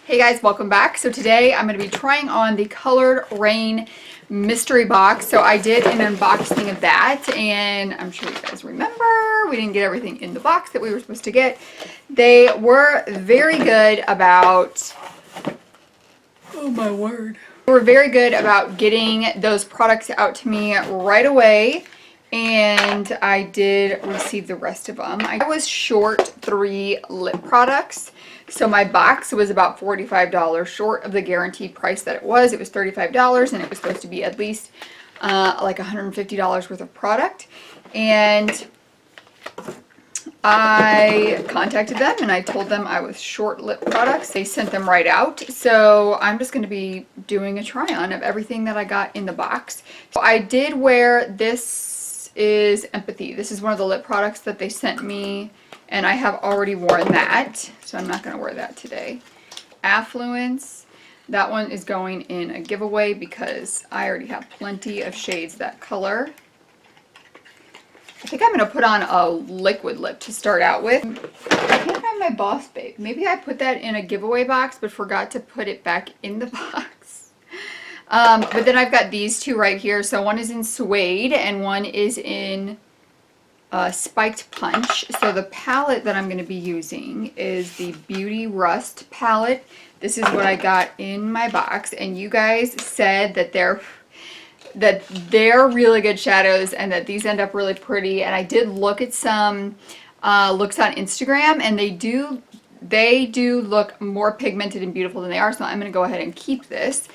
Hey guys, welcome back. So today I'm going to be trying on the Coloured Raine Mystery Box. So I did an unboxing of that, and I'm sure you guys remember we didn't get everything in the box that we were supposed to get. They were very good about, oh my word. They were very good about getting those products out to me right away. And I did receive the rest of them. I was short 3 lip products. So my box was about $45 short of the guaranteed price that it was. It was $35 and it was supposed to be at least like $150 worth of product. And I contacted them and I told them I was short lip products. They sent them right out. So I'm just going to be doing a try on of everything that I got in the box. So I did wear this. Is Empathy. This is one of the lip products that they sent me, and I have already worn that, so I'm not going to wear that today. Affluence, that one is going in a giveaway because I already have plenty of shades that color. I think I'm going to put on a liquid lip to start out with. I can't find my Boss Babe. Maybe I put that in a giveaway box but forgot to put it back in the box. But then I've got these two right here. So one is in Suede and one is in Spiked Punch. So the palette that I'm going to be using is the Beauty Rust palette. This is what I got in my box, and you guys said that they're really good shadows and that these end up really pretty. And I did look at some looks on Instagram, and they do look more pigmented and beautiful than they are. So I'm going to go ahead and keep this.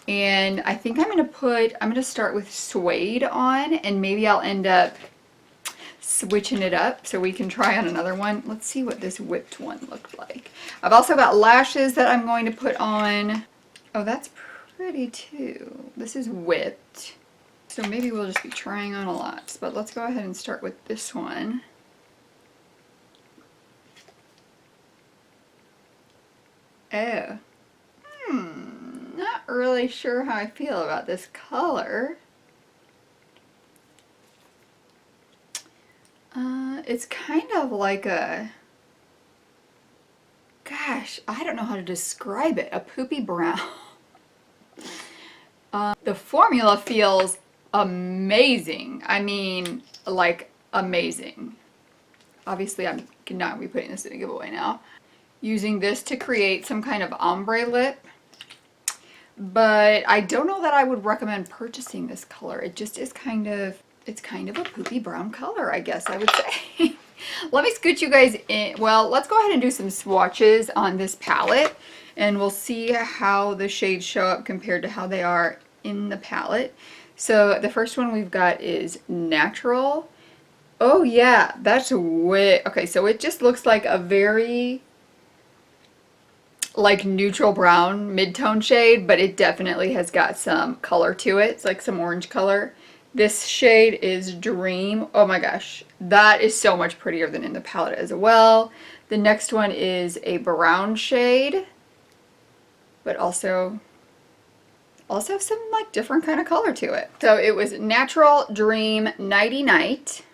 And I think I'm going to start with Suede on, and maybe I'll end up switching it up so we can try on another one. Let's see what this whipped one looked like. I've also got lashes that I'm going to put on. Oh, that's pretty too. This is whipped. So maybe we'll just be trying on a lot. But let's go ahead and start with this one. Oh. Not really sure how I feel about this color. It's kind of like a, gosh, I don't know how to describe it, a poopy brown. The formula feels amazing. I mean, like amazing. Obviously, I'm not be putting this in a giveaway now. Using this to create some kind of ombre lip. But I don't know that I would recommend purchasing this color. It just is it's kind of a poopy brown color, I guess I would say. Let me scoot you guys in. Well, let's go ahead and do some swatches on this palette, and we'll see how the shades show up compared to how they are in the palette. So the first one we've got is Natural. Oh yeah, that's way, okay, so it just looks like a very like neutral brown mid-tone shade, but it definitely has got some color to it. It's like some orange color. This shade is Dream. Oh my gosh, that is so much prettier than in the palette as well. The next one is a brown shade, but also some like different kind of color to it. So it was Natural, Dream, Nighty Night.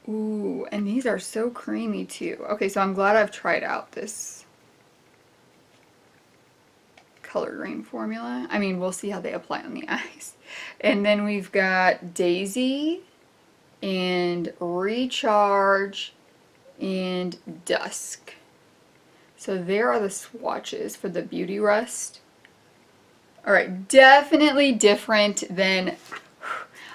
Ooh, and these are so creamy too. Okay, so I'm glad I've tried out this Coloured Raine formula. I mean, we'll see how they apply on the eyes. And then we've got Daisy and Recharge and Dusk. So there are the swatches for the Beauty Rust. All right, definitely different than,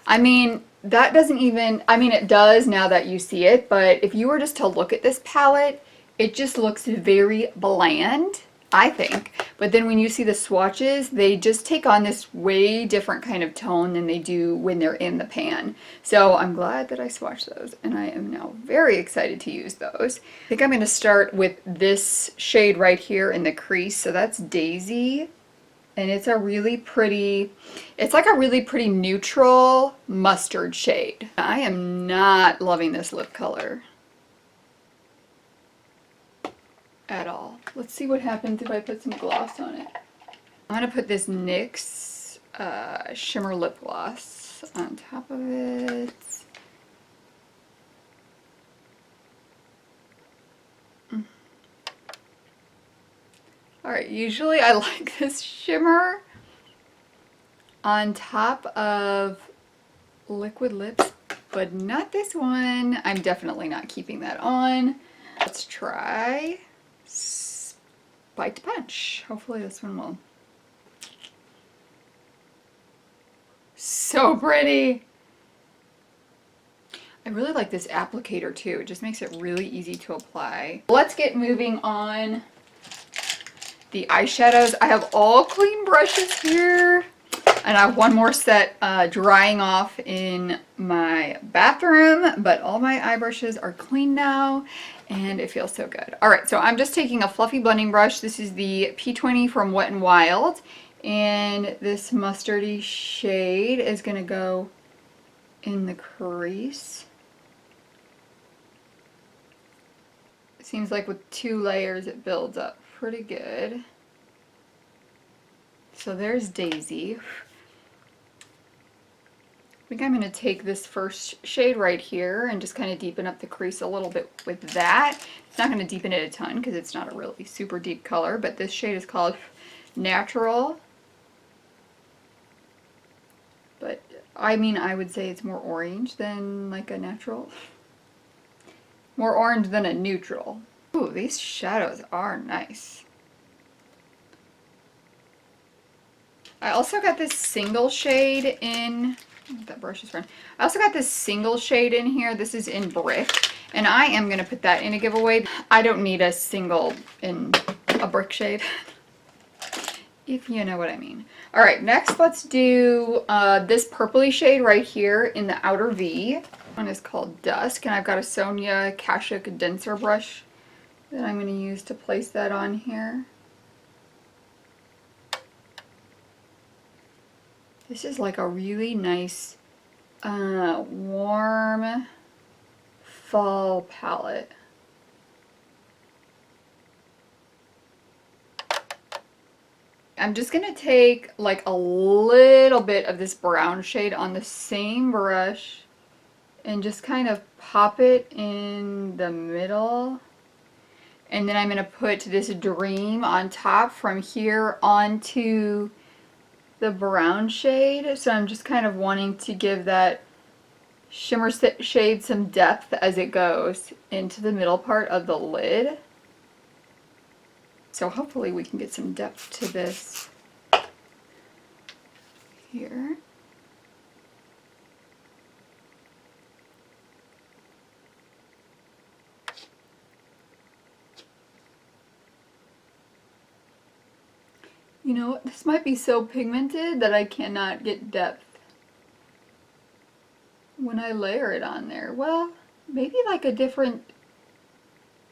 I mean, that doesn't even, I mean, it does now that you see it, but if you were just to look at this palette, it just looks very bland, I think. But then when you see the swatches, they just take on this way different kind of tone than they do when they're in the pan. So I'm glad that I swatched those, and I am now very excited to use those. I think I'm going to start with this shade right here in the crease. So that's Daisy. And it's a really pretty, it's like a really pretty neutral mustard shade. I am not loving this lip color at all. Let's see what happens if I put some gloss on it. I'm going to put this NYX shimmer lip gloss on top of it. Alright, usually I like this shimmer on top of liquid lips, but not this one. I'm definitely not keeping that on. Let's try Bite to Punch. Hopefully this one will. So pretty! I really like this applicator too. It just makes it really easy to apply. Let's get moving on. The eyeshadows. I have all clean brushes here. And I have one more set drying off in my bathroom, but all my eye brushes are clean now and it feels so good. All right, so I'm just taking a fluffy blending brush. This is the P20 from Wet n Wild, and this mustardy shade is gonna go in the crease. It seems like with 2 layers it builds up pretty good. So there's Daisy. I think I'm going to take this first shade right here and just kind of deepen up the crease a little bit with that. It's not going to deepen it a ton because it's not a really super deep color, but this shade is called Natural. But I mean, I would say it's more orange than like a natural. More orange than a neutral. Ooh, these shadows are nice. I also got this single shade in, that brush is running. I also got this single shade in here. This is in Brick, and I am going to put that in a giveaway. I don't need a single in a brick shade, if you know what I mean. All right, next let's do this purpley shade right here in the outer V. One is called Dusk, and I've got a Sonia Kashuk denser brush that I'm going to use to place that on here. This is like a really nice, warm fall palette. I'm just going to take like a little bit of this brown shade on the same brush and just kind of pop it in the middle. And then I'm going to put this Dream on top from here onto the brown shade. So I'm just kind of wanting to give that shimmer shade some depth as it goes into the middle part of the lid. So hopefully we can get some depth to this here. You know, this might be so pigmented that I cannot get depth when I layer it on there. Well, maybe like a different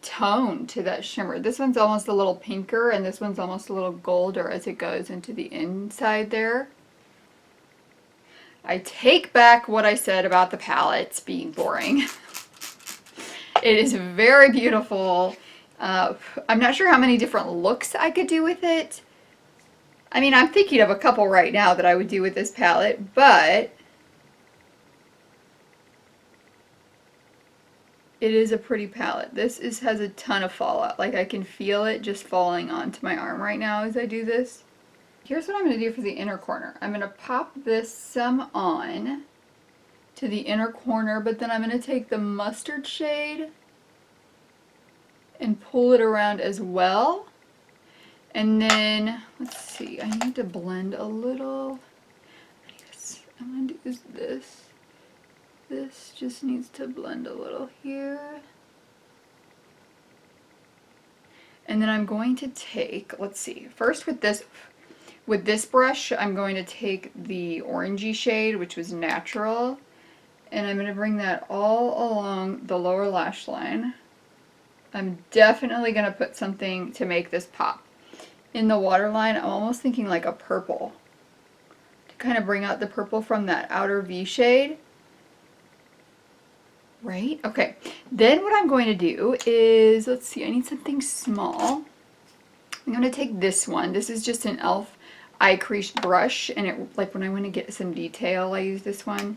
tone to that shimmer. This one's almost a little pinker and this one's almost a little golder as it goes into the inside there. I take back what I said about the palettes being boring. It is very beautiful. I'm not sure how many different looks I could do with it. I mean, I'm thinking of a couple right now that I would do with this palette, but it is a pretty palette. This has a ton of fallout. Like, I can feel it just falling onto my arm right now as I do this. Here's what I'm going to do for the inner corner. I'm going to pop this some on to the inner corner, but then I'm going to take the mustard shade and pull it around as well. And then, let's see, I need to blend a little. I'm going to use this. This just needs to blend a little here. And then I'm going to take, let's see, first with this brush, I'm going to take the orangey shade, which was Natural, and I'm going to bring that all along the lower lash line. I'm definitely going to put something to make this pop. In the waterline, I'm almost thinking like a purple, to kind of bring out the purple from that outer V shade. Right? Okay. Then what I'm going to do is, let's see, I need something small. I'm going to take this one. This is just an e.l.f. eye crease brush, and it, like when I want to get some detail, I use this one.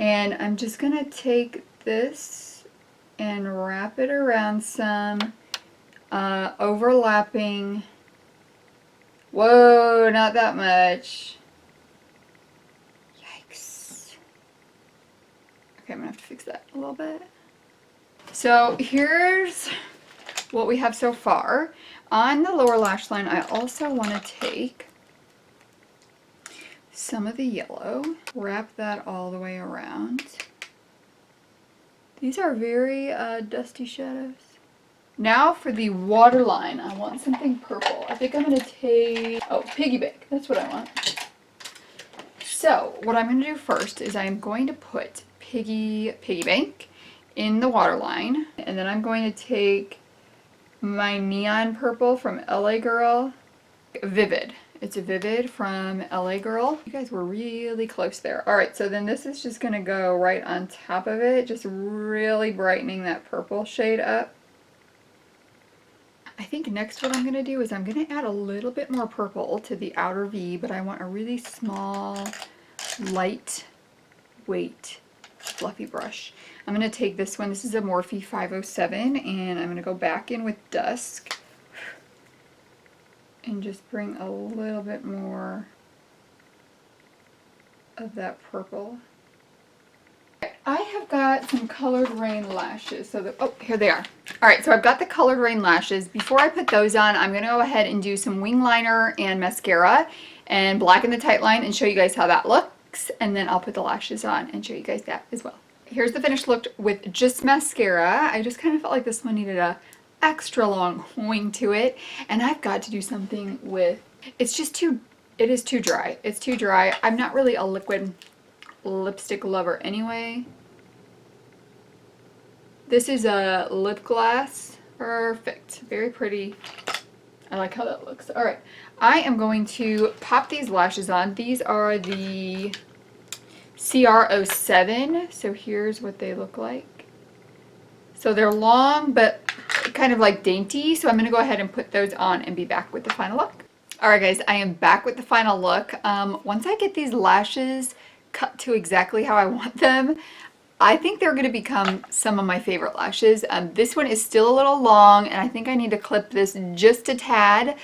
And I'm just going to take this and wrap it around some overlapping Whoa, not that much. Yikes. Okay, I'm gonna have to fix that a little bit. So here's what we have so far. On the lower lash line, I also want to take some of the yellow, wrap that all the way around. These are very dusty shadows. Now for the waterline, I want something purple. I think I'm going to take, oh, piggy bank. That's what I want. So what I'm going to do first is I'm going to put piggy bank in the waterline. And then I'm going to take my neon purple from LA Girl. Vivid. It's a Vivid from LA Girl. You guys were really close there. Alright, so then this is just going to go right on top of it. Just really brightening that purple shade up. I think next what I'm going to do is I'm going to add a little bit more purple to the outer V, but I want a really small, light weight, fluffy brush. I'm going to take this one. This is a Morphe 507, and I'm going to go back in with Dusk and just bring a little bit more of that purple. I have got some Coloured Raine lashes. So oh, here they are. Alright, so I've got the Coloured Raine lashes. Before I put those on, I'm going to go ahead and do some wing liner and mascara and blacken the tight line and show you guys how that looks. And then I'll put the lashes on and show you guys that as well. Here's the finished look with just mascara. I just kind of felt like this one needed a extra long wing to it. And I've got to do something with, it is too dry. It's too dry. I'm not really a liquid lipstick lover anyway. This is a lip gloss. Perfect. Very pretty. I like how that looks. Alright. I am going to pop these lashes on. These are the CR07. So here's what they look like. So they're long but kind of like dainty. So I'm going to go ahead and put those on and be back with the final look. Alright guys, I am back with the final look. Once I get these lashes cut to exactly how I want them, I think they're going to become some of my favorite lashes. This one is still a little long, and I think I need to clip this just a tad.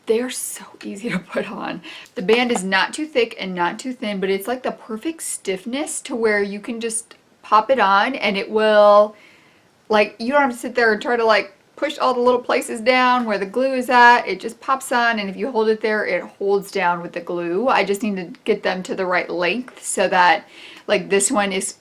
They're so easy to put on. The band is not too thick and not too thin, but it's like the perfect stiffness to where you can just pop it on and it will, like, you don't have to sit there and try to like push all the little places down where the glue is at. It just pops on, and if you hold it there, it holds down with the glue. I just need to get them to the right length so that, like, this one is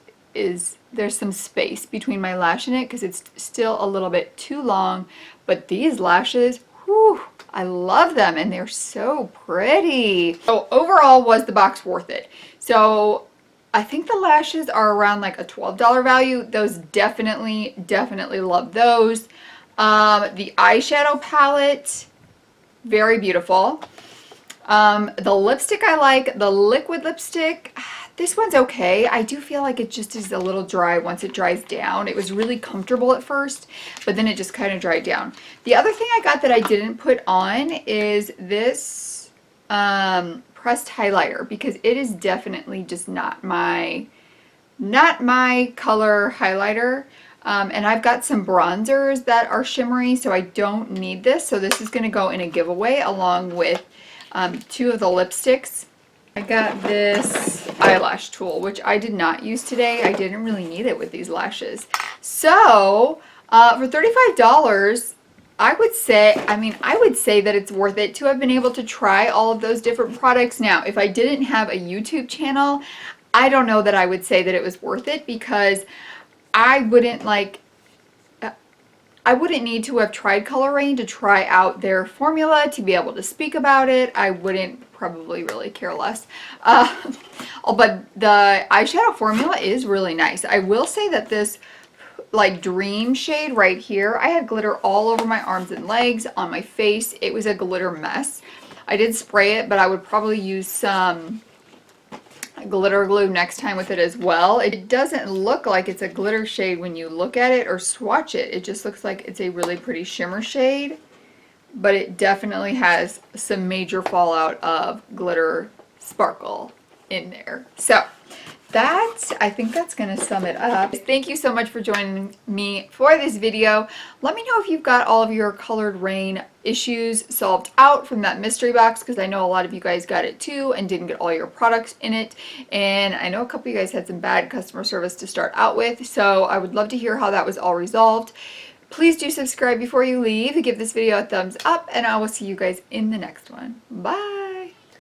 there's some space between my lash and it because it's still a little bit too long. But these lashes, whew, I love them and they're so pretty. So overall, was the box worth it? So I think the lashes are around like a $12 value. Those definitely love those. The eyeshadow palette, very beautiful. The lipstick I like, the liquid lipstick, this one's okay. I do feel like it just is a little dry once it dries down. It was really comfortable at first, but then it just kind of dried down. The other thing I got that I didn't put on is this pressed highlighter, because it is definitely just not my color highlighter. And I've got some bronzers that are shimmery, so I don't need this. So this is going to go in a giveaway along with two of the lipsticks. I got this eyelash tool, which I did not use today. I didn't really need it with these lashes. So for $35, I would say that it's worth it to have been able to try all of those different products. Now, if I didn't have a YouTube channel, I don't know that I would say that it was worth it, because I wouldn't need to have tried Coloured Raine to try out their formula to be able to speak about it. I wouldn't probably really care less. But the eyeshadow formula is really nice. I will say that this like dream shade right here, I had glitter all over my arms and legs, on my face. It was a glitter mess. I did spray it, but I would probably use some glitter glue next time with it as well. It doesn't look like it's a glitter shade when you look at it or swatch it. It just looks like it's a really pretty shimmer shade, but it definitely has some major fallout of glitter sparkle in there. So I think that's going to sum it up. Thank you so much for joining me for this video. Let me know if you've got all of your Coloured Raine issues solved out from that mystery box, because I know a lot of you guys got it too and didn't get all your products in it. And I know a couple of you guys had some bad customer service to start out with, so I would love to hear how that was all resolved. Please do subscribe before you leave, give this video a thumbs up, and I will see you guys in the next one. Bye!